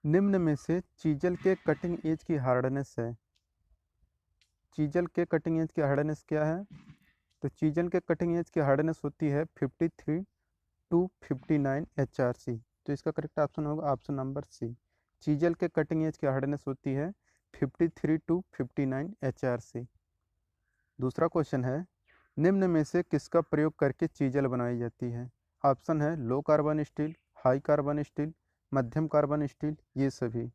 निम्न में से चीजल के कटिंग एज की हार्डनेस है। चीजल के कटिंग एज की हार्डनेस क्या है? तो चीजल के कटिंग एज की हार्डनेस होती है 53 टू 59 HRC। तो इसका करेक्ट ऑप्शन होगा ऑप्शन नंबर सी। चीजल के कटिंग एज की हार्डनेस होती है 53 टू 59 HRC। दूसरा क्वेश्चन है, निम्न में से किसका प्रयोग करके चीजल बनाई जाती है? ऑप्शन है low carbon steel, high carbon steel, मध्यम कार्बन स्टील, ये सभी।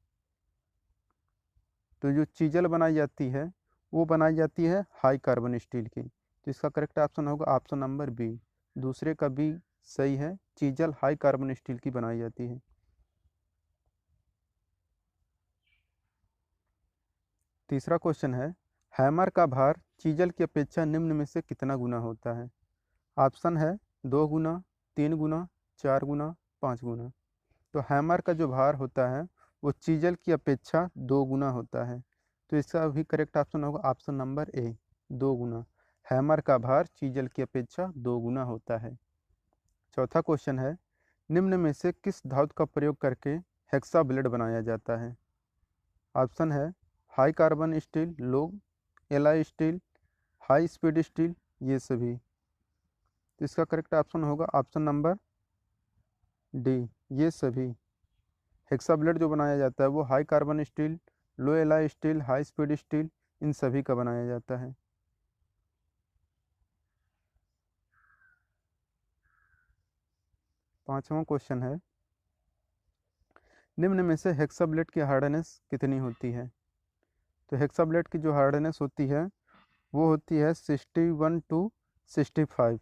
तो जो चीजल बनाई जाती है वो बनाई जाती है हाई कार्बन स्टील की। तो इसका करेक्ट ऑप्शन होगा ऑप्शन नंबर बी। दूसरे का बी सही है, चीजल हाई कार्बन स्टील की बनाई जाती है। तीसरा क्वेश्चन है, हैमर का भार चीजल की अपेक्षा निम्न में से कितना गुना होता है? ऑप्शन है 2 गुना, 3 गुना, 4 गुना, 5 गुना। तो हैमर का जो भार होता है वो चीजल की अपेक्षा 2 गुना होता है। तो इसका भी करेक्ट ऑप्शन होगा option number A, 2 Guna. Hammer का भार चीजल की अपेक्षा 2 गुना होता है। चौथा क्वेश्चन है, निम्न में से किस धातु का प्रयोग करके हेक्सा ब्लेड बनाया जाता है? ऑप्शन है high carbon steel, low alloy steel, high speed steel, ये सभी। तो इसका करेक्ट ऑप्शन होगा ऑप्शन नंबर डी, ये सभी। हेक्सा ब्लेड जो बनाया जाता है वो high carbon steel, low alloy steel, high speed steel, इन सभी का बनाया जाता है। पांचवा क्वेश्चन है, निम्न में से हेक्सा ब्लेड की हार्डनेस कितनी होती है? तो हेक्सा ब्लेड की जो हार्डनेस होती है वो होती है 61 टू 65,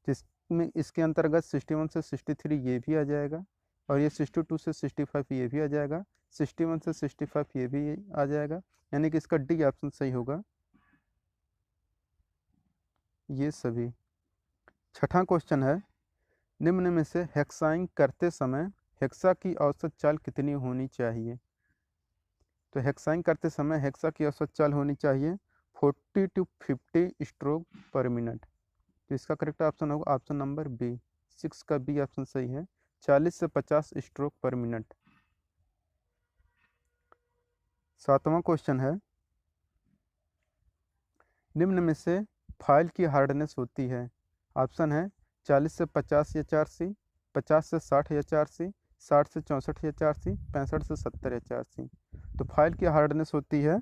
जिसमें इसके अंतर्गत 61 से 63 ये भी आ जाएगा, और ये 62 से 65 ये भी आ जाएगा, 61 से 65 ये भी आ जाएगा। यानी कि इसका डी ऑप्शन सही होगा, ये सभी। छठा क्वेश्चन है, निम्न में से हेक्साइंग करते समय हेक्सा की औसत चाल कितनी होनी चाहिए? तो हेक्साइंग करते समय हेक्सा की औसत चाल होनी चाहिए 40 टू 50 स्ट्रोक पर मिनट। तो इसका करेक्ट ऑप्शन होगा ऑप्शन नंबर बी, 6 का बी ऑप्शन सही है, 40 से 50 स्ट्रोक पर मिनट। सातवां क्वेश्चन है, निम्न में से फाइल की हार्डनेस होती है? ऑप्शन है 40 से 50 HRC, 50 से 60 HRC, 60 से 64 HRC, 65 से 70 HRC। तो फाइल की हार्डनेस होती है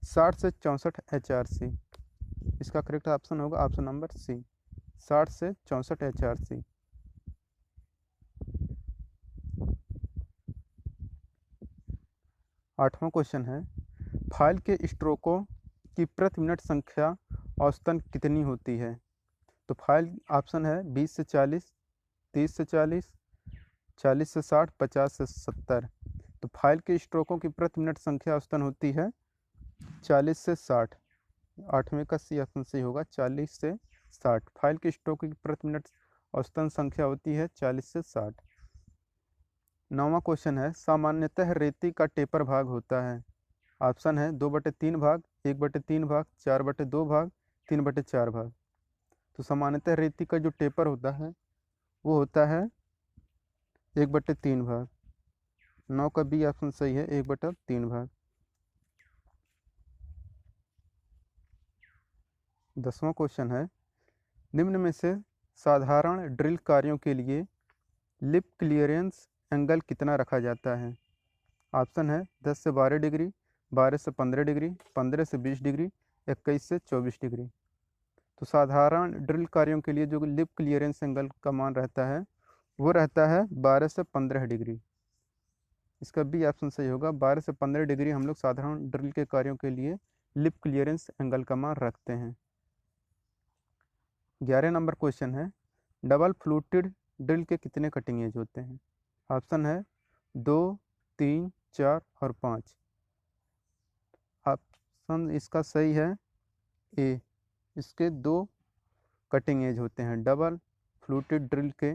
60 से 64 HRC। इसका करेक्ट ऑप्शन होगा ऑप्शन नंबर सी, 60 से 64 HRC। आठवां क्वेश्चन है, फाइल के स्ट्रोकों की प्रति मिनट संख्या औसतन कितनी होती है? तो फाइल ऑप्शन है 20 से 40, 30 से 40, 40 से 60, 50 से 70। तो फाइल के स्ट्रोकों की प्रति मिनट संख्या औसतन होती है 40 से 60। आठवें का सी ऑप्शन सही होगा, 40 से 60। फाइल के स्ट्रोकों की प्रति मिनट औसतन संख्या होती है 40 से 60। नौवां क्वेश्चन है, सामान्यतः रेती का टेपर भाग होता है? ऑप्शन है 2/3 भाग, 1/3 भाग, 4/2 भाग, 3/4 भाग। तो सामान्यतः रेती का जो टेपर होता है वो होता है 1/3 भाग। 9 का बी ऑप्शन सही है, 1/3 भाग। 10वां क्वेश्चन है, निम्न में से साधारण ड्रिल कार्यों के लिए लिप क्लियरेंस एंगल कितना रखा जाता है? ऑप्शन है 10 से 12 डिग्री, 12 से 15 डिग्री, 15 से 20 डिग्री, 21 से 24 डिग्री। तो साधारण ड्रिल कार्यों के लिए जो लिप क्लियरेंस एंगल का मान रहता है वो रहता है 12 से 15 डिग्री। इसका बी ऑप्शन सही होगा, 12 से 15 डिग्री हम लोग साधारण ड्रिल के कार्यों के लिए लिप क्लियरेंस एंगल का मान रखते हैं। 11 नंबर क्वेश्चन है, डबल फ्लूटेड ड्रिल के कितने कटिंग एज होते हैं? ऑप्शन है 2, 3, 4 और 5। ऑप्शन इसका सही है ए, इसके 2 कटिंग एज होते हैं। डबल फ्लूटेड ड्रिल के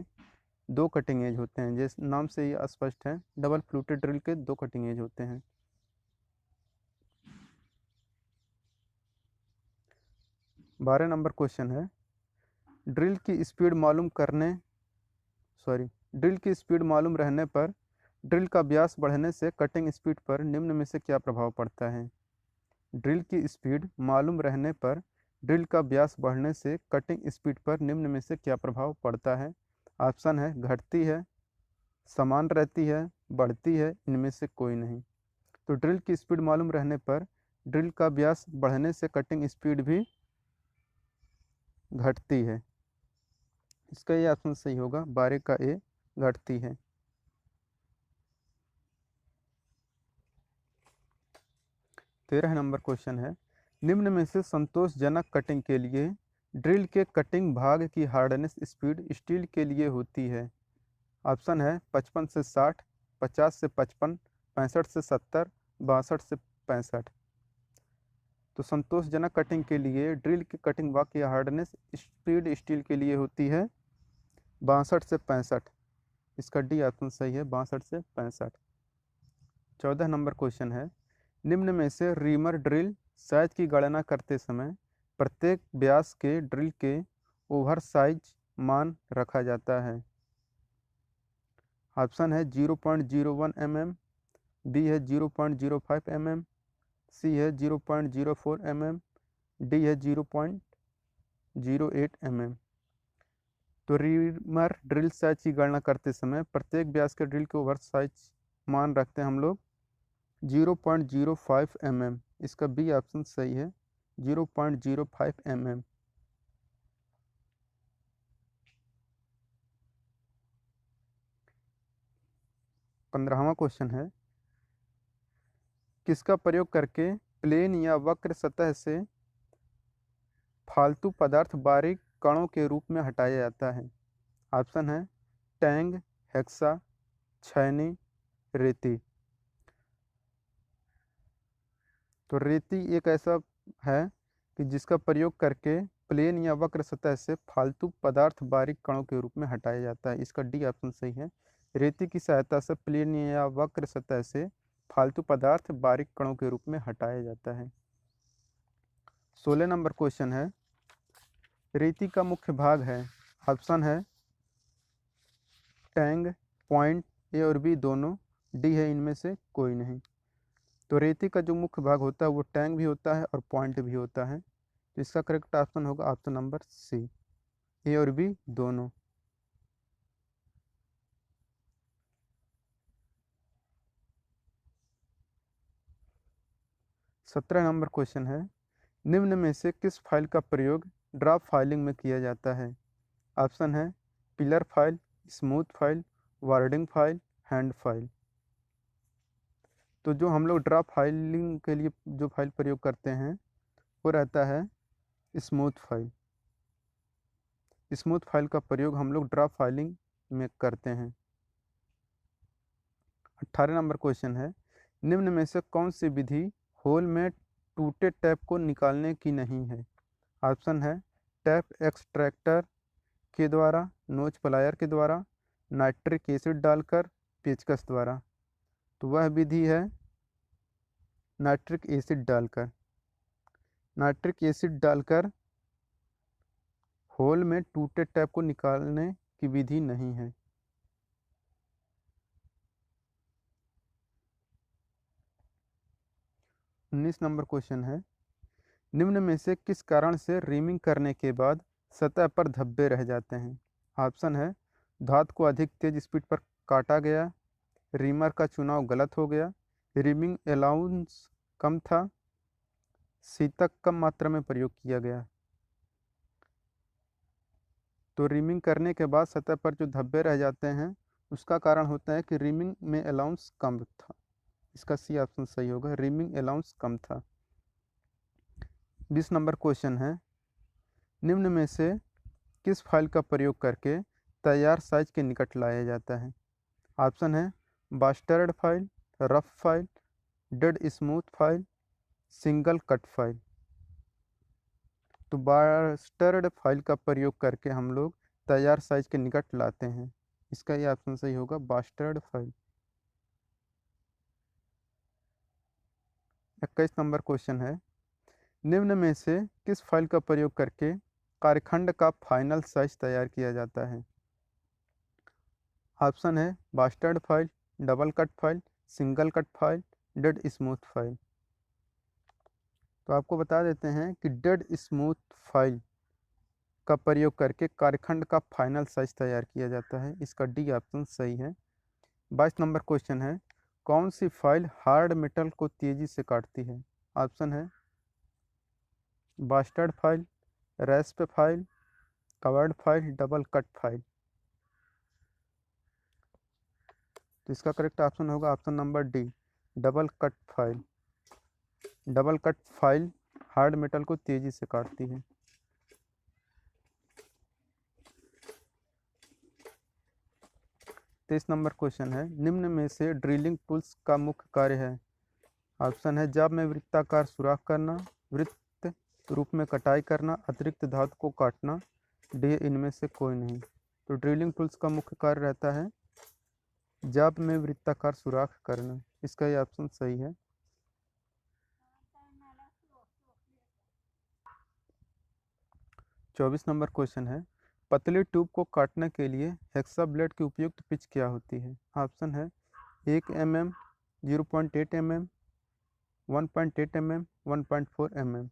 2 कटिंग एज होते हैं, जिस नाम से ये स्पष्ट है, डबल फ्लूटेड ड्रिल के 2 कटिंग एज होते हैं। 12 नंबर क्वेश्चन है, ड्रिल की स्पीड मालूम करने ड्रिल की स्पीड मालूम रहने पर ड्रिल का व्यास बढ़ने से कटिंग स्पीड पर निम्न में से क्या प्रभाव पड़ता है? ड्रिल की स्पीड मालूम रहने पर ड्रिल का व्यास बढ़ने से कटिंग स्पीड पर निम्न में से क्या प्रभाव पड़ता है? ऑप्शन है घटती है, समान रहती है, बढ़ती है, इनमें से कोई नहीं। तो ड्रिल की स्पीड मालूम रहने पर ड्रिल का व्यास बढ़ने से कटिंग स्पीड भी घटती है। इसका ये ऑप्शन सही होगा, 12 का ए, घटती है। 13 नंबर क्वेश्चन है, निम्न में से संतोषजनक कटिंग के लिए ड्रिल के कटिंग भाग की हार्डनेस स्पीड स्टील के लिए होती है। ऑप्शन है 55 से 60, 50 से 55, 65 से 70, 62 से 65। तो संतोषजनक कटिंग के लिए ड्रिल की कटिंग भाग की हार्डनेस स्पीड स्टील के लिए होती है 62 से 65। इसका डी ऑप्शन सही है, 62 से 65। 14 नंबर क्वेश्चन है, निम्न में से रीमर ड्रिल साइज की गणना करते समय प्रत्येक व्यास के ड्रिल के ओवर साइज मान रखा जाता है। ऑप्शन है 0.01 mm, बी है 0.05 mm, सी है 0.04 mm, डी है 0.08 mm। तो रीमर ड्रिल साइज की गणना करते समय प्रत्येक व्यास के ड्रिल के ओवर साइज मान रखते हैं हम लोग 0.05 mm। इसका बी ऑप्शन सही है, 0.05 mm। 15वां क्वेश्चन है, किसका प्रयोग करके प्लेन या वक्र सतह से फालतू पदार्थ बारीक कणों के रूप में हटाया जाता है? ऑप्शन है टैंग, हेक्सा, छैनी, रेती। तो रेती एक ऐसा है कि जिसका प्रयोग करके प्लेन या वक्र सतह से फालतू पदार्थ बारीक कणों के रूप में हटाया जाता है। इसका डी ऑप्शन सही है, रेती की सहायता से प्लेन या वक्र सतह से फालतू पदार्थ बारीक कणों के रूप में हटाया जाता है। 16 नंबर क्वेश्चन है, रेती का मुख्य भाग है। ऑप्शन है टैंग, पॉइंट, ए और बी दोनों, डी है इनमें से कोई नहीं। तो रेती का जो मुख्य भाग होता है वो टैंक भी होता है और पॉइंट भी होता है। तो इसका करेक्ट ऑप्शन होगा ऑप्शन नंबर सी, ए और बी दोनों। 17 नंबर क्वेश्चन है, निम्न में से किस फाइल का प्रयोग ड्राफ्ट फाइलिंग में किया जाता है? ऑप्शन है pillar file, smooth file, wording file, hand file. तो जो हम लोग ड्राफ्ट फाइलिंग के लिए जो फाइल प्रयोग करते हैं वो रहता है स्मूथ फाइल। स्मूथ फाइल का प्रयोग हम लोग ड्राफ्ट फाइलिंग में करते हैं। 18 नंबर क्वेश्चन है, निम्न में से कौन सी विधि होल में टूटे टैप को निकालने की नहीं है? ऑप्शन है टैप एक्सट्रैक्टर के द्वारा, नोच प्लायर के द्वारा, नाइट्रिक एसिड डालकर, पेचकस द्वारा। तो वह विधि है नाइट्रिक एसिड डालकर। नाइट्रिक एसिड डालकर होल में टूटे टैप को निकालने की विधि नहीं है। 19 नंबर क्वेश्चन है, निम्न में से किस कारण से रीमिंग करने के बाद सतह पर धब्बे रह जाते हैं? ऑप्शन है धातु को अधिक तेज स्पीड पर काटा गया, रीमर का चुनाव गलत हो गया, रीमिंग अलाउंस कम था, शीतक कम मात्रा में प्रयोग किया गया। तो रीमिंग करने के बाद सतह पर जो धब्बे रह जाते हैं उसका कारण होता है कि रीमिंग में अलाउंस कम था। इसका सी ऑप्शन सही होगा, रीमिंग अलाउंस कम था। 20 नंबर क्वेश्चन है, निम्न में से किस फाइल का प्रयोग करके तैयार साइज के निकट लाया जाता है? ऑप्शन है bastard file, rough file, dead smooth file, single cut file. तो बास्टर्ड फाइल का प्रयोग करके हम लोग तैयार साइज के निकट लाते हैं। इसका ये ऑप्शन सही होगा, बास्टर्ड फाइल। 21 नंबर क्वेश्चन है, निम्न में से किस फाइल का प्रयोग करके कार्यखंड का फाइनल साइज तैयार किया जाता है? ऑप्शन है bastard file, double cut file, single cut file, dead smooth file. तो आपको बता देते हैं कि डेड स्मूथ फाइल का प्रयोग करके कार्यखंड का फाइनल साइज तैयार किया जाता है। इसका डी ऑप्शन सही है। 22 नंबर क्वेश्चन है, कौन सी फाइल हार्ड मेटल को तेजी से काटती है? ऑप्शन है bastard file, rasp file, covered file, double cut file. तो इसका करेक्ट ऑप्शन होगा option number D, double cut file. Double cut file hard metal को तेजी से काटती है। 23 नंबर क्वेश्चन है, निम्न में से ड्रिलिंग टूल्स का मुख्य कार्य है? ऑप्शन है जाब में वृत्ताकार सुराख करना, वृत्त रूप में कटाई करना, अतिरिक्त धातु को काटना, डी इनमें से कोई नहीं। तो ड्रिलिंग टूल्स का मुख्य कार्य रहता है जाब में वृत्ताकार सुराख करना। इसका ये ऑप्शन सही है। 24 नंबर क्वेश्चन है, पतली ट्यूब को काटने के लिए हेक्सा ब्लेड की उपयुक्त पिच क्या होती है? ऑप्शन है 1 mm, 0.8 mm, 1.8 mm, 1.4 mm।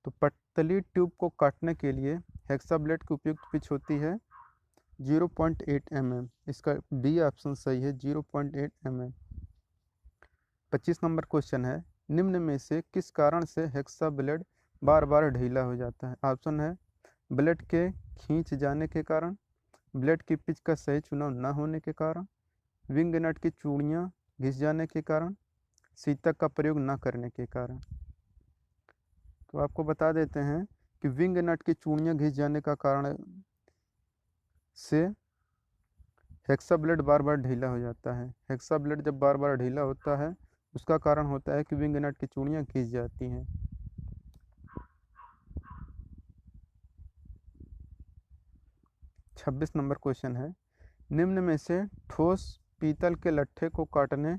तो पतली ट्यूब को काटने के लिए हेक्सा ब्लेड की उपयुक्त पिच होती है 0.8 mm। इसका बी ऑप्शन सही है, 0.8 mm। 25 नंबर क्वेश्चन है, निम्न में से किस कारण से हेक्सा ब्लेड बार बार ढीला हो जाता है? ऑप्शन है ब्लेड के खींच जाने के कारण, ब्लेड की पिच का सही चुनाव न होने के कारण, विंग नट की चूड़ियाँ घिस जाने के कारण, सीतक का प्रयोग न करने के कारण। तो आपको बता देते हैं कि विंग नट की चूड़ियाँ घिस जाने का कारण से हेक्सा ब्लेड बार बार ढीला हो जाता है। हेक्सा ब्लेड जब बार बार ढीला होता है उसका कारण होता है कि विंग नट की चूड़ियाँ घिस जाती हैं। 26 नंबर क्वेश्चन है, निम्न में से ठोस पीतल के लट्ठे को काटने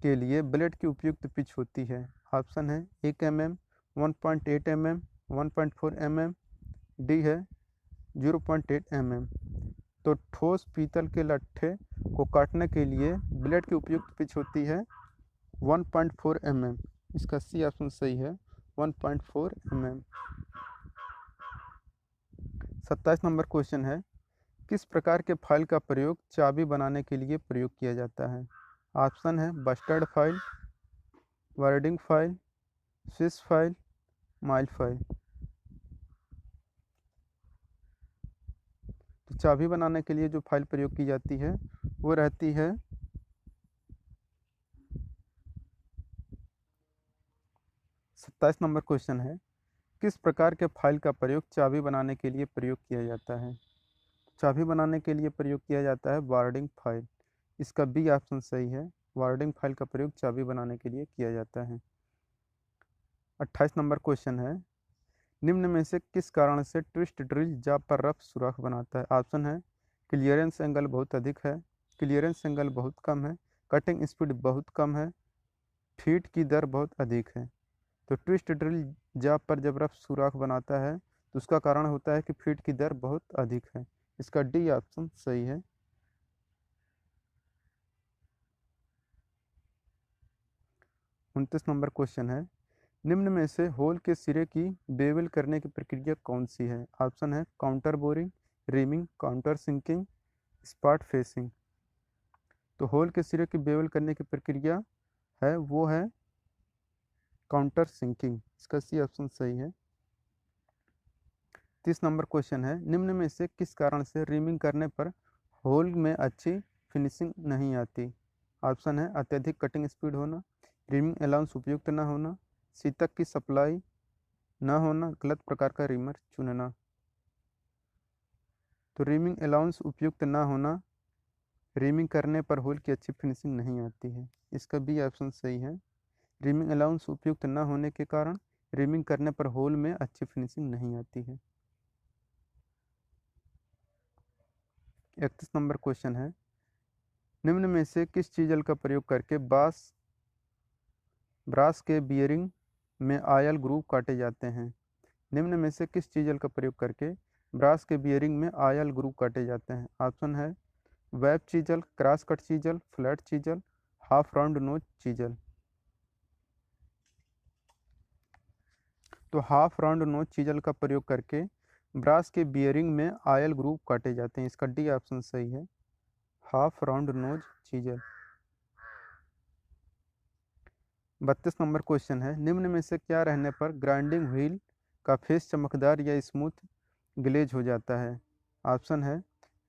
के लिए ब्लेड की उपयुक्त पिच होती है? ऑप्शन है 1 mm, 1.8 mm, 1.4 mm, डी है 0.8 mm। तो ठोस पीतल के लट्ठे को काटने के लिए ब्लेड की उपयुक्त पिच होती है 1.4 mm। इसका सी ऑप्शन सही है, 1.4 mm। 27 नंबर क्वेश्चन है, किस प्रकार के फाइल का प्रयोग चाबी बनाने के लिए प्रयोग किया जाता है? ऑप्शन है bustard file, wording file, Swiss file, mile file. तो चाबी बनाने के लिए जो फाइल प्रयोग की जाती है वो रहती है 27 नंबर क्वेश्चन है, किस प्रकार के फाइल का प्रयोग चाबी बनाने के लिए प्रयोग किया जाता है? चाबी बनाने के लिए प्रयोग किया जाता है वार्डिंग फाइल। इसका बी ऑप्शन सही है, वार्डिंग फाइल का प्रयोग चाबी बनाने के लिए किया जाता है। 28 नंबर क्वेश्चन है, निम्न में से किस कारण से ट्विस्ट ड्रिल जाब पर रफ सुराख बनाता है? ऑप्शन है क्लियरेंस एंगल बहुत अधिक है, क्लियरेंस एंगल बहुत कम है, कटिंग स्पीड बहुत कम है, फीड की दर बहुत अधिक है। तो ट्विस्ट ड्रिल जाब पर जब रफ सुराख बनाता है तो उसका कारण होता है कि फीड की दर बहुत अधिक है। इसका डी ऑप्शन सही है। 29 नंबर क्वेश्चन है, निम्न में से होल के सिरे की बेवल करने की प्रक्रिया कौन सी है? ऑप्शन है counter boring, reaming, counter sinking, spot facing. तो होल के सिरे की बेवल करने की प्रक्रिया है वो है काउंटर सिंकिंग। इसका सी ऑप्शन सही है। 30 नंबर क्वेश्चन है, निम्न में से किस कारण से रीमिंग करने पर होल में अच्छी फिनिशिंग नहीं आती? ऑप्शन है अत्यधिक कटिंग स्पीड होना, रीमिंग अलाउंस उपयुक्त न होना, सीतक की सप्लाई न होना, गलत प्रकार का रीमर चुनना। तो रीमिंग अलाउंस उपयुक्त न होना, रीमिंग करने पर होल की अच्छी फिनिशिंग नहीं आती है। इसका बी ऑप्शन सही है, रीमिंग अलाउंस उपयुक्त न होने के कारण रीमिंग करने पर होल में अच्छी फिनिशिंग नहीं आती है। 31 नंबर क्वेश्चन है, निम्न में से किस चीजल का प्रयोग करके ब्रास के बियरिंग में आयल ग्रूव काटे जाते हैं? निम्न में से किस चीजल का प्रयोग करके ब्रास के बियरिंग में आयल ग्रूव काटे जाते हैं? ऑप्शन है web chisel, cross cut chisel, flat chisel, half round nose chisel. तो हाफ राउंड नोच चीजल का प्रयोग करके ब्रास के बियरिंग में आयल ग्रुप काटे जाते हैं। इसका डी ऑप्शन सही है, हाफ राउंड नोज चीजल। 32 नंबर क्वेश्चन है, निम्न में से क्या रहने पर ग्राइंडिंग व्हील का फेस चमकदार या स्मूथ ग्लेज हो जाता है? ऑप्शन है,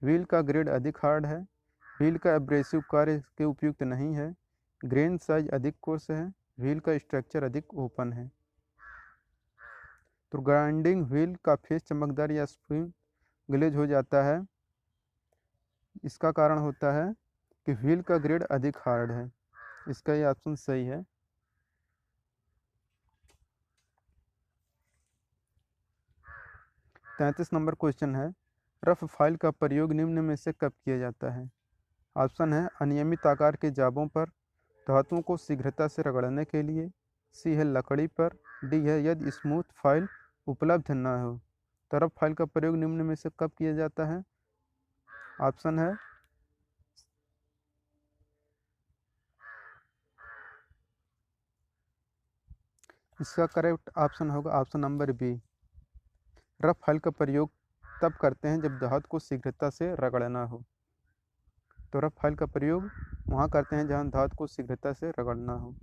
व्हील का ग्रेड अधिक हार्ड है, व्हील का एब्रेसिव कार्य के उपयुक्त नहीं है, ग्रेन साइज अधिक कोर्स है, व्हील का स्ट्रक्चर अधिक ओपन है। तो ग्राइंडिंग व्हील का फेस चमकदार या स्प्रिंग ग्लेज हो जाता है, इसका कारण होता है कि व्हील का ग्रेड अधिक हार्ड है। इसका ये ऑप्शन सही है। 33 नंबर क्वेश्चन है, रफ फाइल का प्रयोग निम्न में से कब किया जाता है? ऑप्शन है, अनियमित आकार के जाबों पर, धातुओं को शीघ्रता से रगड़ने के लिए, सी है लकड़ी पर, डी है यदि स्मूथ फाइल उपलब्ध न हो। तो रफ फाइल का प्रयोग निम्न में से कब किया जाता है? ऑप्शन है, इसका करेक्ट ऑप्शन होगा option number B. Rough file का प्रयोग तब करते हैं जब धातु को शीघ्रता से रगड़ना हो। तो रफ फाइल का प्रयोग वहाँ करते हैं जहाँ धातु को शीघ्रता से रगड़ना हो।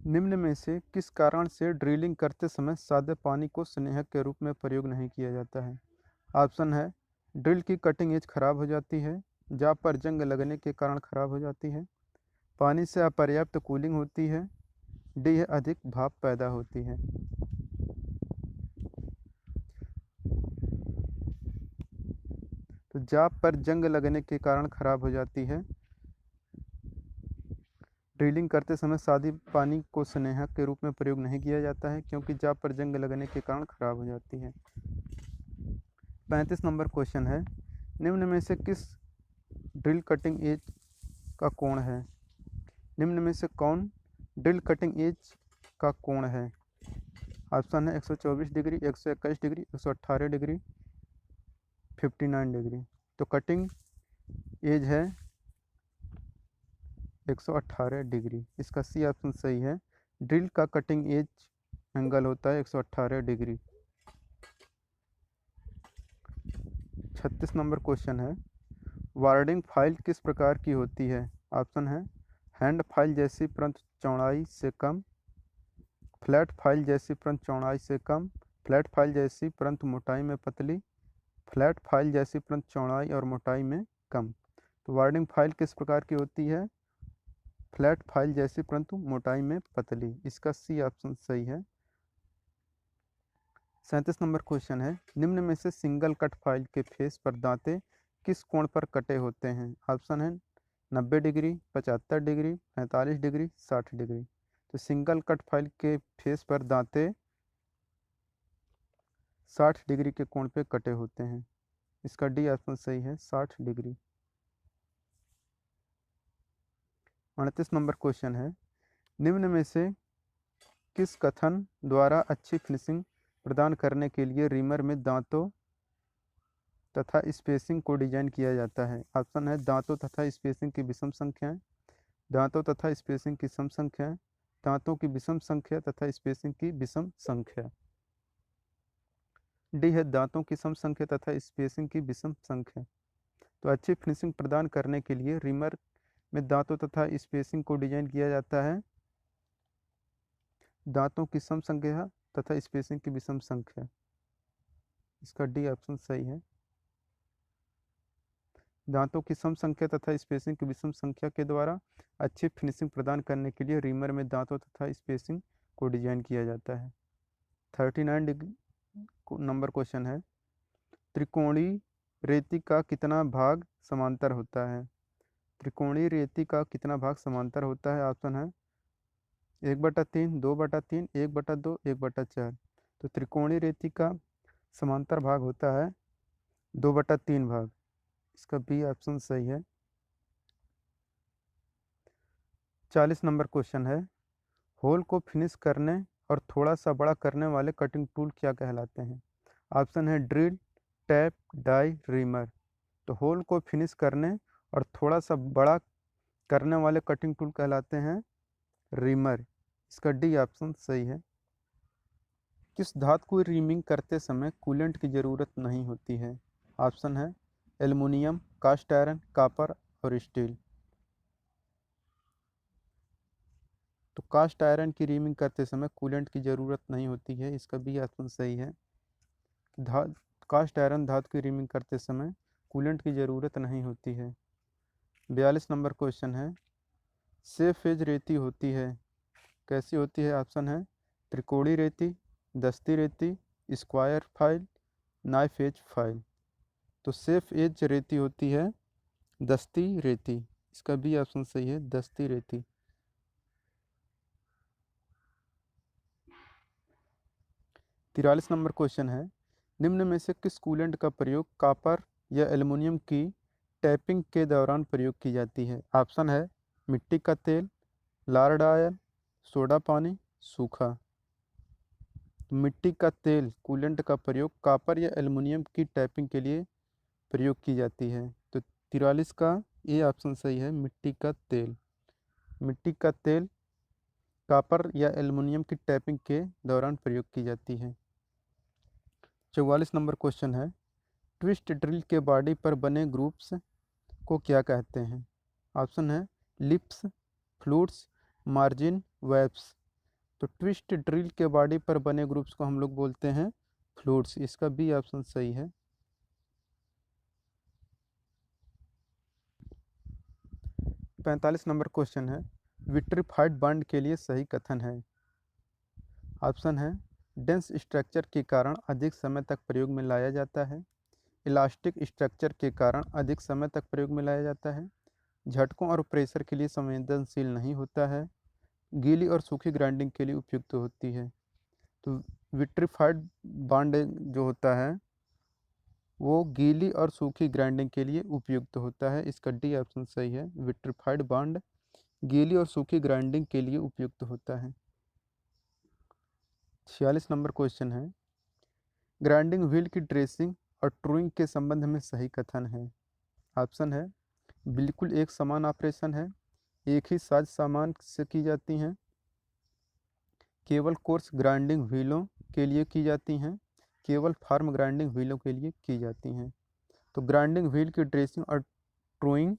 निम्न में से किस कारण से ड्रिलिंग करते समय सादे पानी को स्नेहक के रूप में प्रयोग नहीं किया जाता है? ऑप्शन है, ड्रिल की कटिंग एज खराब हो जाती है, जाब पर जंग लगने के कारण खराब हो जाती है, पानी से अपर्याप्त कूलिंग होती है, डी है अधिक भाप पैदा होती है। तो जाब पर जंग लगने के कारण खराब हो जाती है। ड्रिलिंग करते समय सादी पानी को स्नेहक के रूप में प्रयोग नहीं किया जाता है क्योंकि जाब पर जंग लगने के कारण खराब हो जाती है। 35 नंबर क्वेश्चन है, निम्न में से किस ड्रिल कटिंग एज का कोण है? निम्न में से कौन ड्रिल कटिंग एज का कोण है? ऑप्शन है, 124 डिग्री, 121 डिग्री, 118 डिग्री, 59 डिग्री। तो कटिंग एज है 118 डिग्री। इसका सी ऑप्शन सही है, ड्रिल का कटिंग एज एंगल होता है 118 डिग्री। 36 नंबर क्वेश्चन है, वार्डिंग फाइल किस प्रकार की होती है? ऑप्शन है, हैंड फाइल जैसी परंतु चौड़ाई से कम, फ्लैट फाइल जैसी परंतु चौड़ाई से कम, फ्लैट फाइल जैसी परंतु मोटाई में पतली, फ्लैट फाइल जैसी परंतु चौड़ाई और मोटाई में कम। तो वार्डिंग फाइल किस प्रकार की होती है? फ्लैट फाइल जैसी परंतु मोटाई में पतली। इसका सी ऑप्शन सही है। 37 नंबर क्वेश्चन है, निम्न में से सिंगल कट फाइल के फेस पर दांते किस कोण पर कटे होते हैं? ऑप्शन है, 90 डिग्री, 75 डिग्री, 45 डिग्री, 60 डिग्री। तो सिंगल कट फाइल के फेस पर दांते 60 डिग्री के कोण पे कटे होते हैं। इसका डी ऑप्शन सही है, 60 डिग्री। 38 नंबर क्वेश्चन है, निम्न में से किस कथन द्वारा अच्छी फिनिशिंग प्रदान करने के लिए रीमर में दांतों तथा स्पेसिंग को डिजाइन किया जाता है? ऑप्शन है, दांतों तथा स्पेसिंग की विषम संख्याएं, दांतों तथा स्पेसिंग की सम संख्याएं, दांतों की विषम संख्या तथा स्पेसिंग की विषम संख्या। डी है, दांतों की सम संख्या तथा स्पेसिंग की विषम संख्या। तो अच्छी फिनिशिंग प्रदान करने के लिए रीमर में दांतों तथा स्पेसिंग को डिजाइन किया जाता है दांतों की सम संख्या तथा स्पेसिंग की विषम संख्या। इसका डी ऑप्शन सही है। दांतों की सम संख्या तथा स्पेसिंग की विषम संख्या के द्वारा अच्छी फिनिशिंग प्रदान करने के लिए रीमर में दांतों तथा स्पेसिंग को डिजाइन किया जाता है। 39 नंबर क्वेश्चन है, त्रिकोणीय रेती का कितना भाग समांतर होता है? त्रिकोणीय रेती का कितना भाग समांतर होता है? ऑप्शन है, 1/3, 2/3, 1/2, 1/4। तो त्रिकोणीय रेती का समांतर भाग होता है 2/3 भाग। इसका बी ऑप्शन सही है। 40 नंबर क्वेश्चन है, होल को फिनिश करने और थोड़ा सा बड़ा करने वाले कटिंग टूल क्या कहलाते हैं? ऑप्शन है, ड्रिल, टैप, डाई, रीमर। तो होल को फिनिश करने और थोड़ा सा बड़ा करने वाले कटिंग टूल कहलाते हैं रीमर। इसका डी ऑप्शन सही है। किस धातु को रीमिंग करते समय कूलेंट की ज़रूरत नहीं होती है? ऑप्शन है एल्युमिनियम, कास्ट आयरन, कॉपर और स्टील। तो कास्ट आयरन की रीमिंग करते समय कूलेंट की ज़रूरत नहीं होती है। इसका बी ऑप्शन सही है। धा कास्ट आयरन धातु की रीमिंग करते समय कूलेंट की ज़रूरत नहीं होती है। 42 नंबर क्वेश्चन है, से फेज रेती होती है, कैसी होती है? ऑप्शन है त्रिकोणीय रेती, दस्ती रेती, square file, knife edge file. तो सेफ एज रेती होती है दस्ती रेती। इसका बी ऑप्शन सही है, दस्ती रेती। 43 नंबर क्वेश्चन है, निम्न में से किस कूलेंट का प्रयोग कॉपर या एल्युमिनियम की टैपिंग के दौरान प्रयोग की जाती है? ऑप्शन है मिट्टी का तेल, लार्ड ऑयल, सोडा पानी, सूखा। तो मिट्टी का तेल कूलेंट का प्रयोग कॉपर या एल्युमिनियम की टैपिंग के लिए प्रयोग की जाती है। तो 43 का ए ऑप्शन सही है, मिट्टी का तेल। मिट्टी का तेल कॉपर या एल्युमिनियम की टैपिंग के दौरान प्रयोग की जाती है। 44 नंबर क्वेश्चन है, ट्विस्ट ड्रिल के बॉडी पर बने ग्रुप्स को क्या कहते हैं? ऑप्शन है लिप्स, फ्लूट्स, मार्जिन, वेब्स। तो ट्विस्ट ड्रिल के बॉडी पर बने ग्रुप्स को हम लोग बोलते हैं फ्लूट्स। इसका बी ऑप्शन सही है। 45 नंबर क्वेश्चन है, विट्रीफाइड बॉन्ड के लिए सही कथन है? ऑप्शन है डेंस स्ट्रक्चर के कारण अधिक समय तक प्रयोग में लाया जाता है, इलास्टिक स्ट्रक्चर के कारण अधिक समय तक प्रयोग में लाया जाता है, झटकों और प्रेशर के लिए संवेदनशील नहीं होता है, गीली और सूखी ग्राइंडिंग के लिए उपयुक्त होती है। तो विट्रीफाइड बॉन्ड जो होता है वो गीली और सूखी ग्राइंडिंग के लिए उपयुक्त होता है। इसका डी ऑप्शन सही है, विट्रीफाइड बॉन्ड गीली और सूखी ग्राइंडिंग के लिए उपयुक्त होता है। 46 नंबर क्वेश्चन है, ग्राइंडिंग व्हील की ड्रेसिंग और ट्रूइंग के संबंध में सही कथन है? ऑप्शन है बिल्कुल एक समान ऑपरेशन है, एक ही साज सामान से की जाती हैं, केवल कोर्स ग्राइंडिंग व्हीलों के लिए की जाती हैं, केवल फार्म ग्राइंडिंग व्हीलों के लिए की जाती हैं। तो ग्राइंडिंग व्हील की ड्रेसिंग और ट्रूइंग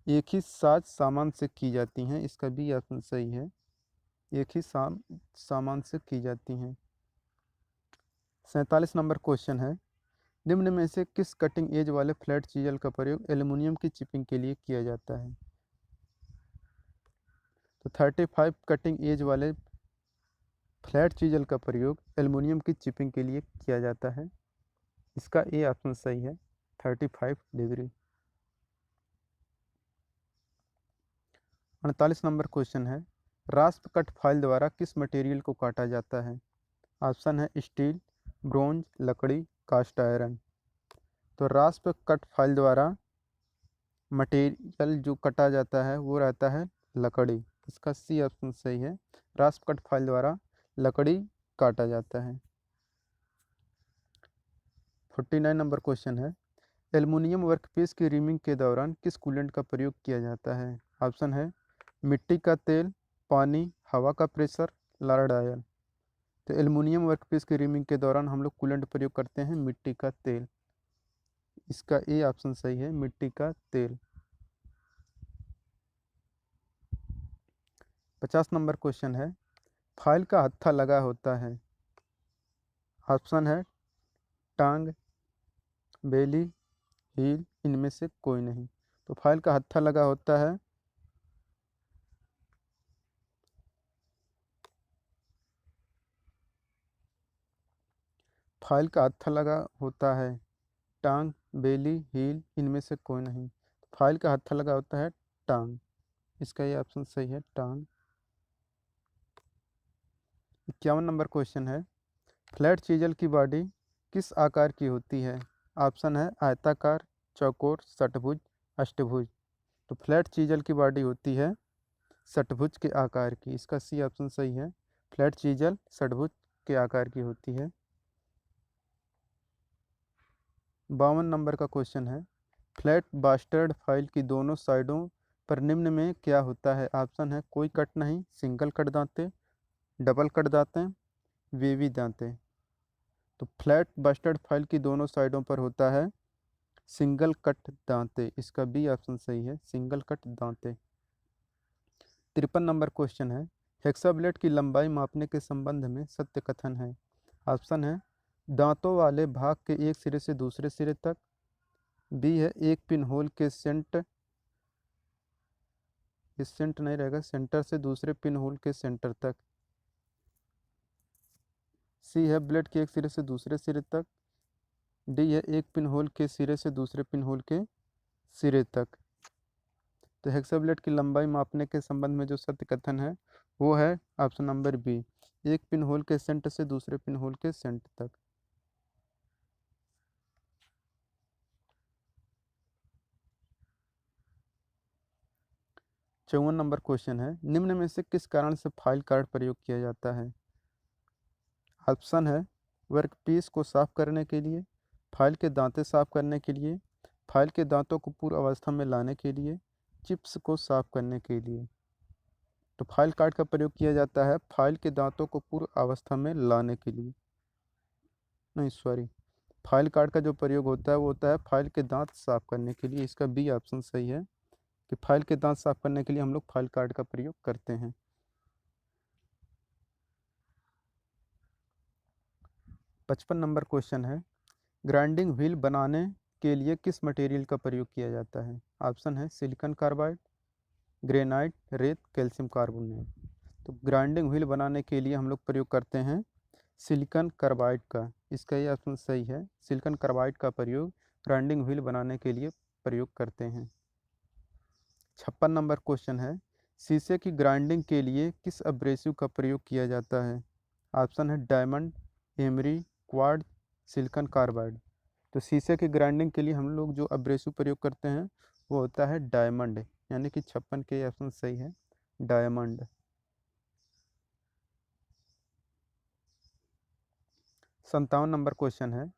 एक ही साज सामान से की जाती हैं। इसका बी ऑप्शन सही है, एक ही सामान से की जाती हैं। 47 नंबर क्वेश्चन है, निम्न में से किस कटिंग एज वाले फ्लैट चीजल का प्रयोग एल्युमिनियम की चिपिंग के लिए किया जाता है? तो 35 कटिंग एज वाले फ्लैट चीजल का प्रयोग एल्युमिनियम की चिपिंग के लिए किया जाता है। इसका ए ऑप्शन सही है, 35 डिग्री। 48 नंबर क्वेश्चन है, रास्प कट फाइल द्वारा किस मटेरियल को काटा जाता है? ऑप्शन है स्टील, ब्रोंज, लकड़ी, कास्ट आयरन। तो रास्प कट फाइल द्वारा मटेरियल जो कटा जाता है वो रहता है लकड़ी। इसका सी ऑप्शन सही है, रास्प कट फाइल द्वारा लकड़ी काटा जाता है। 49 नंबर क्वेश्चन है, एल्युमिनियम वर्कपीस की रीमिंग के दौरान किस कूलेंट का प्रयोग किया जाता है? ऑप्शन है मिट्टी का तेल, पानी, हवा का प्रेशर, लार्ड ऑयल। तो एल्युमिनियम वर्कपीस की रीमिंग के दौरान हम लोग कूलेंट प्रयोग करते हैं मिट्टी का तेल। इसका ए ऑप्शन सही है, मिट्टी का तेल। 50 नंबर क्वेश्चन है, फाइल का हत्था लगा होता है। ऑप्शन है टांग, बेली, हील, इनमें से कोई नहीं। तो फाइल का हत्था लगा होता है फाइल का हत्था लगा होता है टांग, बेली, हील, इनमें से कोई नहीं। फाइल का हत्था लगा होता है टांग। इसका ये ऑप्शन सही है, टांग। 51 नंबर क्वेश्चन है, फ्लैट चीजल की बॉडी किस आकार की होती है? ऑप्शन है आयताकार, चौकोर, षटभुज, अष्टभुज। तो फ्लैट चीजल की बॉडी होती है षटभुज के आकार की। इसका सी ऑप्शन सही है, फ्लैट चीजल षटभुज के आकार की होती है। 52 नंबर का क्वेश्चन है, फ्लैट बास्टर्ड फाइल की दोनों साइडों पर निम्न में क्या होता है? ऑप्शन है कोई कट नहीं, सिंगल कट दांते, डबल कट दांते, वेवी दांते। तो फ्लैट बास्टर्ड फाइल की दोनों साइडों पर होता है सिंगल कट दांते। इसका बी ऑप्शन सही है, सिंगल कट दांते। 53 नंबर क्वेश्चन है, हेक्साब्लेड की लंबाई मापने के संबंध में सत्य कथन है। ऑप्शन है दांतों वाले भाग के एक सिरे से दूसरे सिरे तक, बी है एक पिन होल के सेंट नहीं रहेगा, सेंटर से दूसरे पिन होल के सेंटर तक, सी है ब्लेड के एक सिरे से दूसरे सिरे तक, डी है एक पिन होल के सिरे से दूसरे पिन होल के सिरे तक। तो हेक्साब्लेड की लंबाई मापने के संबंध में जो सत्य कथन है वो है ऑप्शन नंबर बी, एक पिन होल के सेंट से दूसरे पिन होल के सेंट तक। 54 नंबर क्वेश्चन है, निम्न में से किस कारण से फाइल कार्ड प्रयोग किया जाता है? ऑप्शन है वर्कपीस को साफ करने के लिए, फाइल के दांते साफ करने के लिए, फाइल के दांतों को पूर्ण अवस्था में लाने के लिए, चिप्स को साफ करने के लिए। तो फाइल कार्ड का प्रयोग किया जाता है फाइल के दांतों को पूर्ण अवस्था में लाने के लिए, नहीं सॉरी, फाइल कार्ड का जो प्रयोग होता है वो होता है फाइल के दांत साफ करने के लिए। इसका बी ऑप्शन सही है कि फाइल के दांत साफ करने के लिए हम लोग फाइल कार्ड का प्रयोग करते हैं। 55 नंबर क्वेश्चन है, ग्राइंडिंग व्हील बनाने के लिए किस मटेरियल का प्रयोग किया जाता है? ऑप्शन है सिलिकॉन कार्बाइड, ग्रेनाइट, रेत, कैल्शियम कार्बोनेट। तो ग्राइंडिंग व्हील बनाने के लिए हम लोग प्रयोग करते हैं सिलिकॉन कार्बाइड का। इसका ये ऑप्शन सही है, सिलिकॉन कार्बाइड का प्रयोग ग्राइंडिंग व्हील बनाने के लिए प्रयोग करते हैं। 56 नंबर क्वेश्चन है, शीशे की ग्राइंडिंग के लिए किस अब्रेसिव का प्रयोग किया जाता है? ऑप्शन है diamond, emery, quartz, silicon carbide. तो शीशे की ग्राइंडिंग के लिए हम लोग जो अब्रेसिव प्रयोग करते हैं वो होता है डायमंड, यानी कि 56 के ऑप्शन सही है, डायमंड। 57 नंबर क्वेश्चन है,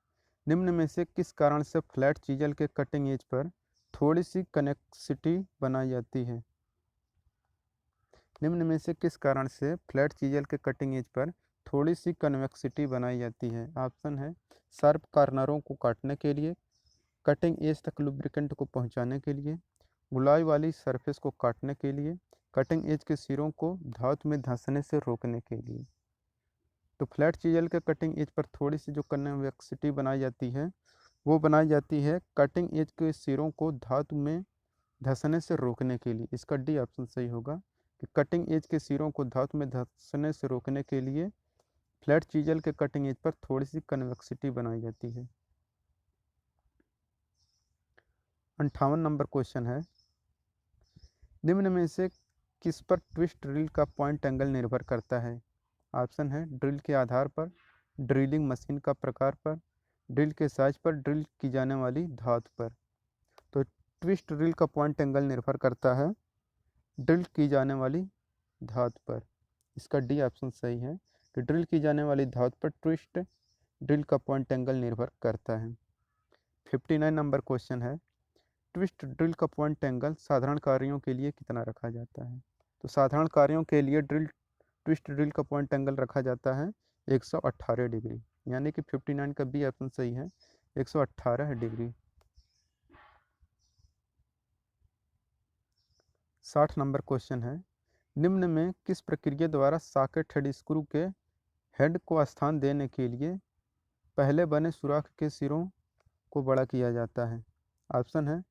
निम्न में से किस कारण से फ्लैट चीजल के कटिंग एज पर थोड़ी सी कनेक्सिटी बनाई जाती है? निम्न में से किस कारण से फ्लैट चीजल के कटिंग एज पर थोड़ी सी कन्वेक्सिटी बनाई जाती है? ऑप्शन है शार्प कार्नरों को काटने के लिए, कटिंग एज तक लुब्रिकेंट को पहुंचाने के लिए, गुलाई वाली सरफेस को काटने के लिए, कटिंग एज के सिरों को धातु में धंसने से रोकने के लिए। तो फ्लैट चीजल के कटिंग एज पर थोड़ी सी जो कन्वेक्सिटी बनाई जाती है वो बनाई जाती है कटिंग एज के सिरों को धातु में धंसने से रोकने के लिए। इसका डी ऑप्शन सही होगा कि कटिंग एज के सिरों को धातु में धंसने से रोकने के लिए फ्लैट चीजल के कटिंग एज पर थोड़ी सी कन्वेक्सिटी बनाई जाती है। 58 नंबर क्वेश्चन है, निम्न में से किस पर ट्विस्ट ड्रिल का पॉइंट एंगल निर्भर करता है? ऑप्शन है ड्रिल के आधार पर, ड्रिलिंग मशीन का प्रकार पर, ड्रिल के साइज पर, ड्रिल की जाने वाली धातु पर। तो ट्विस्ट ड्रिल का पॉइंट एंगल निर्भर करता है ड्रिल की जाने वाली धातु पर। इसका डी ऑप्शन सही है कि ड्रिल की जाने वाली धातु पर ट्विस्ट ड्रिल का पॉइंट एंगल निर्भर करता है। 59 नंबर क्वेश्चन है, ट्विस्ट ड्रिल का पॉइंट एंगल साधारण कार्यों के लिए कितना रखा जाता है? तो साधारण कार्यों के लिए ट्विस्ट ड्रिल का पॉइंट एंगल रखा जाता है 118 डिग्री, यानी कि 59 का बी ऑप्शन सही है, 118 डिग्री। 60 नंबर क्वेश्चन है, निम्न में किस प्रक्रिया द्वारा सॉकेट हेड स्क्रू के हेड को स्थान देने के लिए पहले बने सुराख के सिरों को बड़ा किया जाता है? ऑप्शन है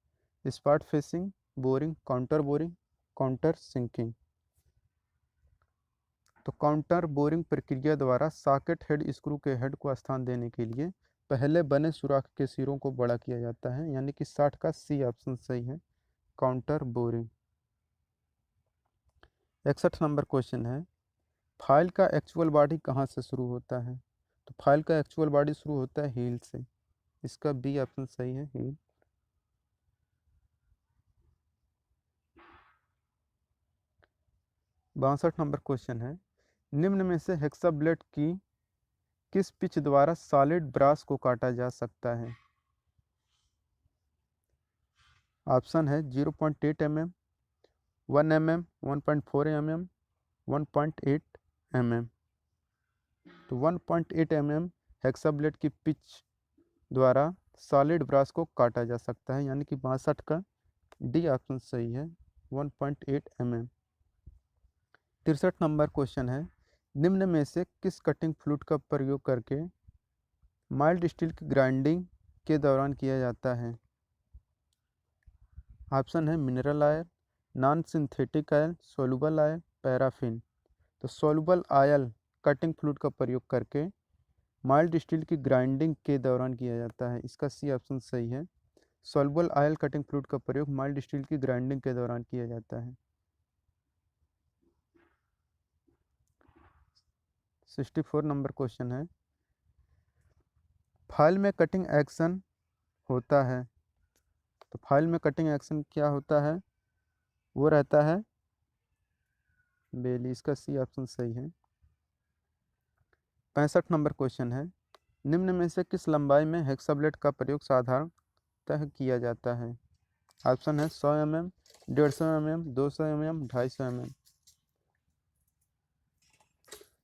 spot facing boring, counter sinking. तो काउंटर बोरिंग प्रक्रिया द्वारा सॉकेट हेड स्क्रू के हेड को स्थान देने के लिए पहले बने सुराख के सिरों को बड़ा किया जाता है, यानी कि 60 का सी ऑप्शन सही है, काउंटर बोरिंग। 61 नंबर क्वेश्चन है, फाइल का एक्चुअल बॉडी कहाँ से शुरू होता है? तो फाइल का एक्चुअल बॉडी शुरू होता है हील से। इसका बी ऑप्शन सही है, हील। 62 नंबर क्वेश्चन है, निम्न में से हेक्साब्लेड की किस पिच द्वारा सॉलिड ब्रास को काटा जा सकता है? ऑप्शन है 0.8 mm, 1 mm, 1.4 mm, 1.8 mm। तो 1.8 mm हेक्साब्लेड की पिच द्वारा सॉलिड ब्रास को काटा जा सकता है, यानी कि 62 का डी ऑप्शन सही है, 1.8 mm। 63 नंबर क्वेश्चन है, निम्न में से किस कटिंग फ्लूइड का प्रयोग करके माइल्ड स्टील की ग्राइंडिंग के दौरान किया जाता है? ऑप्शन है mineral oil, non synthetic oil, soluble oil, paraffin. तो सोलुबल ऑयल कटिंग फ्लूइड का प्रयोग करके माइल्ड स्टील की ग्राइंडिंग के दौरान किया जाता है, इसका सी ऑप्शन सही है। सोलुबल ऑयल कटिंग फ्लूइड का प्रयोग माइल्ड स्टील की ग्राइंडिंग के दौरान किया जाता है। 64 नंबर क्वेश्चन है, फाइल में कटिंग एक्शन होता है, तो फाइल में कटिंग एक्शन क्या होता है? वो रहता है बेली, इसका सी ऑप्शन सही है। 65 नंबर क्वेश्चन है, निम्न में से किस लंबाई में हेक्साब्लेड का प्रयोग साधारणतः किया जाता है? ऑप्शन है 100 mm, 150 mm, 200 mm, 250 mm।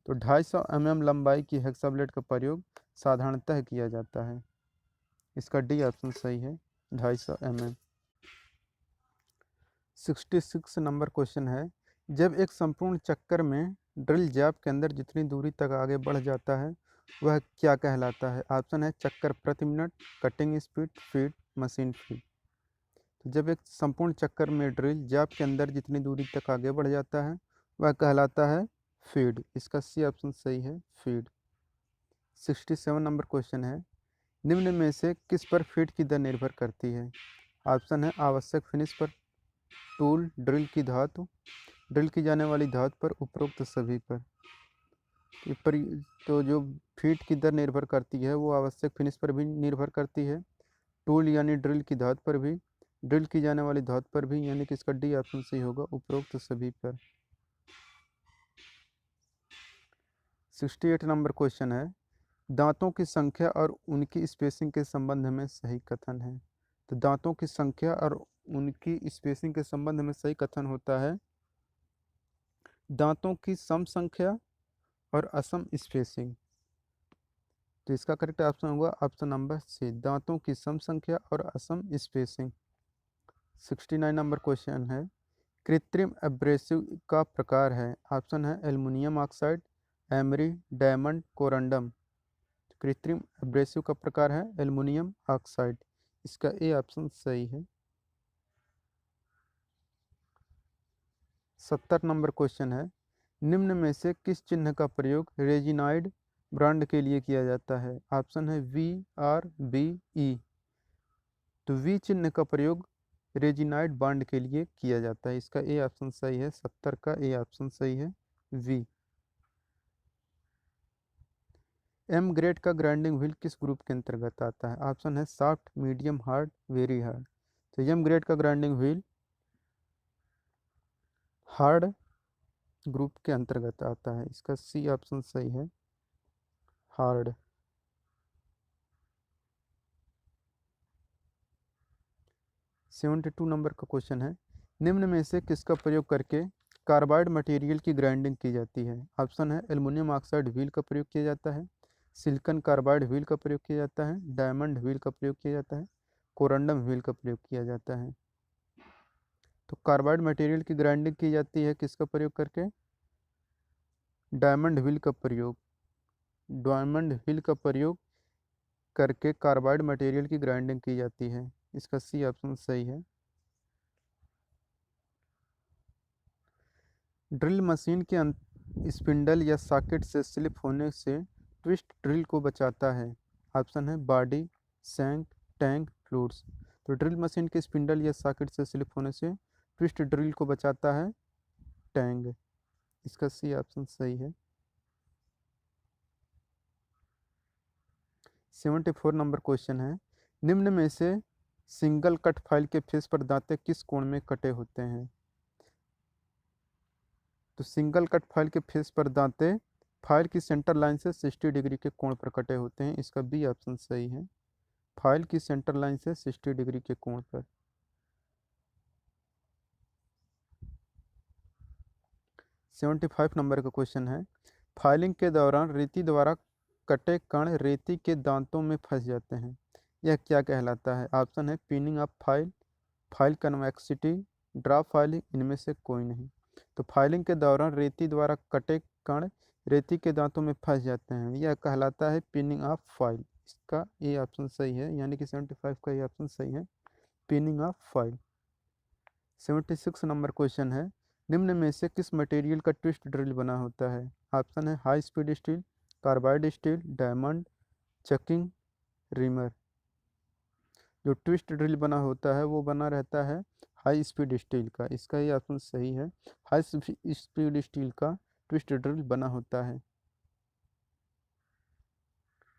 तो 250 mm लंबाई की हेक्साब्लेड का प्रयोग साधारणतः किया जाता है, इसका डी ऑप्शन सही है, 250 mm। 66 नंबर क्वेश्चन है, जब एक संपूर्ण चक्कर में ड्रिल जैब के अंदर जितनी दूरी तक आगे बढ़ जाता है वह क्या कहलाता है? ऑप्शन है चक्कर प्रति minute, cutting speed, feed, machine feed. तो जब एक संपूर्ण चक्कर में ड्रिल जैब के अंदर जितनी दूरी तक आगे बढ़ जाता है वह कहलाता है फीड, इसका सी ऑप्शन सही है, फीड। 67 नंबर क्वेश्चन है, निम्न में से किस पर फीड की दर निर्भर करती है? ऑप्शन है आवश्यक फिनिश पर, टूल, ड्रिल की धातु, ड्रिल की जाने वाली धातु पर, उपरोक्त सभी पर। पर तो जो फीड की दर निर्भर करती है वो आवश्यक फिनिश पर भी निर्भर करती है, टूल यानी ड्रिल की धातु पर भी, ड्रिल की जाने वाली धातु पर भी, यानी कि इसका डी ऑप्शन सही होगा, उपरोक्त सभी पर। 68 नंबर क्वेश्चन है, दांतों की संख्या और उनकी स्पेसिंग के संबंध में सही कथन है। तो दांतों की संख्या और उनकी स्पेसिंग के संबंध में सही कथन होता है दांतों की सम संख्या और असम स्पेसिंग। तो इसका करेक्ट ऑप्शन होगा ऑप्शन नंबर सी, दांतों की सम संख्या और असम स्पेसिंग। 69 नंबर क्वेश्चन है, कृत्रिम एब्रेसिव का प्रकार है? ऑप्शन है aluminium oxide, emery, diamond, corundum. कृत्रिम एब्रेसिव का प्रकार है एल्युमिनियम ऑक्साइड, इसका ए ऑप्शन सही है। 70 नंबर क्वेश्चन है, निम्न में से किस चिन्ह का प्रयोग रेजिनाइड ब्रांड के लिए किया जाता है? ऑप्शन है VRBE। तो वी चिन्ह का प्रयोग रेजिनाइड बॉन्ड के लिए किया जाता है, इसका ए ऑप्शन सही है, 70 का ए ऑप्शन सही है, वी। एम ग्रेड का ग्राइंडिंग व्हील किस ग्रुप के अंतर्गत आता है? ऑप्शन है soft, medium, hard, very hard. तो एम ग्रेड का ग्राइंडिंग व्हील हार्ड ग्रुप के अंतर्गत आता है, इसका सी ऑप्शन सही है, हार्ड। 72 नंबर का क्वेश्चन है, निम्न में से किसका प्रयोग करके कार्बाइड मटेरियल की ग्राइंडिंग की जाती है? ऑप्शन है एल्युमिनियम ऑक्साइड व्हील का प्रयोग किया जाता है, सिलिकॉन कार्बाइड व्हील का प्रयोग किया जाता है, डायमंड व्हील का प्रयोग किया जाता है, कोरंडम व्हील का प्रयोग किया जाता है। तो कार्बाइड मटेरियल की ग्राइंडिंग की जाती है किसका प्रयोग करके? डायमंड व्हील का प्रयोग, डायमंड व्हील का प्रयोग करके कार्बाइड मटेरियल की ग्राइंडिंग की जाती है, इसका सी ऑप्शन सही है। ड्रिल मशीन के स्पिंडल या सॉकेट से स्लिप होने से ट्विस्ट ड्रिल को बचाता है। ऑप्शन है बॉडी, शैंक, टैंक, फ्लूइड्स। तो ड्रिल मशीन के स्पिंडल या सॉकेट से स्लिप होने से ट्विस्ट ड्रिल को बचाता है टैंग, इसका सी ऑप्शन सही है। 74 नंबर क्वेश्चन है, निम्न में से सिंगल कट फाइल के फेस पर दांते किस कोण में कटे होते हैं? तो सिंगल कट फाइल के फेस पर दांते फाइल की सेंटर लाइन से 60 डिग्री के कोण पर कटे होते हैं, इसका बी ऑप्शन सही है, फाइल की सेंटर लाइन से 60 डिग्री के कोण पर। 75 नंबर का क्वेश्चन है, फाइलिंग के दौरान रेती द्वारा कटे कण रेती के दांतों में फंस जाते हैं, यह क्या कहलाता है? ऑप्शन है pinning of file, file convexity, drop filing, इनमें से कोई नहीं। तो फाइलिंग के दौरान रेती द्वारा कटे कण रेती के दांतों में फंस जाते हैं, यह कहलाता है पिनिंग ऑफ फाइल। इसका ये ऑप्शन सही है, यानी कि 75 का ये ऑप्शन सही है, pinning of file. 76 number question है, निम्न में से किस मटेरियल का ट्विस्ट ड्रिल बना होता है? ऑप्शन है high speed steel, carbide steel, diamond, चकिंग, reamer. जो ट्विस्ट ड्रिल बना होता है वो बना रहता है हाई स्पीड स्टील का, इसका ये ऑप्शन सही है, हाई स्पीड स्टील का ट्विस्ट ड्रिल बना होता है।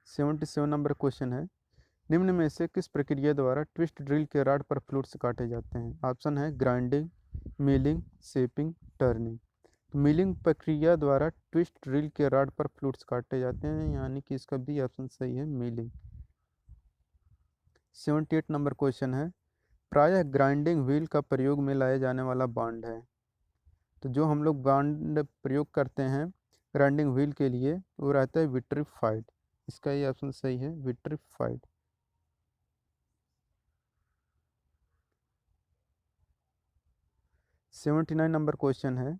77 नंबर क्वेश्चन है, निम्न में से किस प्रक्रिया द्वारा ट्विस्ट ड्रिल के रॉड पर फ्लूट्स काटे जाते हैं? ऑप्शन है grinding, milling, shaping, turning. Milling प्रक्रिया द्वारा ट्विस्ट ड्रिल के रॉड पर फ्लूट्स काटे जाते हैं, यानी कि इसका भी ऑप्शन सही है, मिलिंग। 78 नंबर क्वेश्चन है, प्रायः ग्राइंडिंग व्हील का प्रयोग में लाया जाने वाला बांड है। तो जो हम लोग बांड प्रयोग करते हैं ग्राइंडिंग व्हील के लिए वो रहता है विट्रीफाइड, इसका ये ऑप्शन सही है, विट्रीफाइड। 79 नंबर क्वेश्चन है,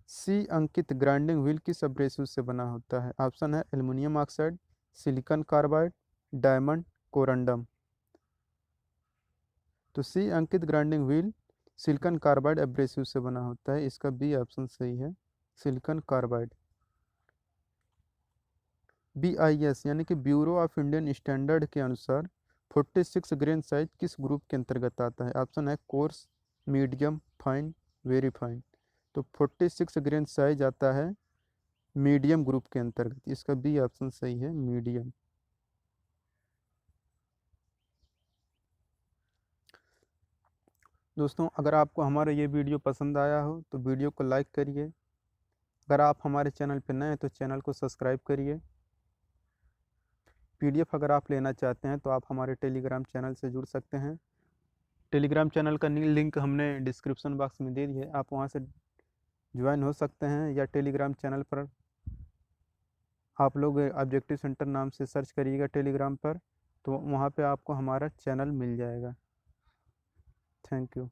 सी अंकित ग्राइंडिंग व्हील किस एब्रेसिव से बना होता है? ऑप्शन है aluminium oxide, silicon carbide, diamond, corundum. तो सी अंकित grinding wheel silicon carbide abrasive से बना होता है, इसका बी ऑप्शन सही है, सिलिकॉन कार्बाइड। BIS यानी कि ब्यूरो ऑफ इंडियन स्टैंडर्ड के अनुसार 46 ग्रेन साइज किस ग्रुप के अंतर्गत आता है? ऑप्शन है course, medium, fine, very fine. तो 46 ग्रेन साइज आता है मीडियम ग्रुप के अंतर्गत, इसका बी ऑप्शन सही है, मीडियम। दोस्तों अगर आपको हमारा ये वीडियो पसंद आया हो तो वीडियो को लाइक करिए, अगर आप हमारे चैनल पर नए हैं तो चैनल को सब्सक्राइब करिए। PDF अगर आप लेना चाहते हैं तो आप हमारे टेलीग्राम चैनल से जुड़ सकते हैं, टेलीग्राम चैनल का लिंक हमने डिस्क्रिप्शन बॉक्स में दे दिया है, आप वहां से ज्वाइन हो सकते हैं, या टेलीग्राम चैनल पर आप लोग ऑब्जेक्टिव सेंटर नाम से सर्च करिएगा टेलीग्राम पर, तो वहाँ पे आपको हमारा चैनल मिल जाएगा। Thank you.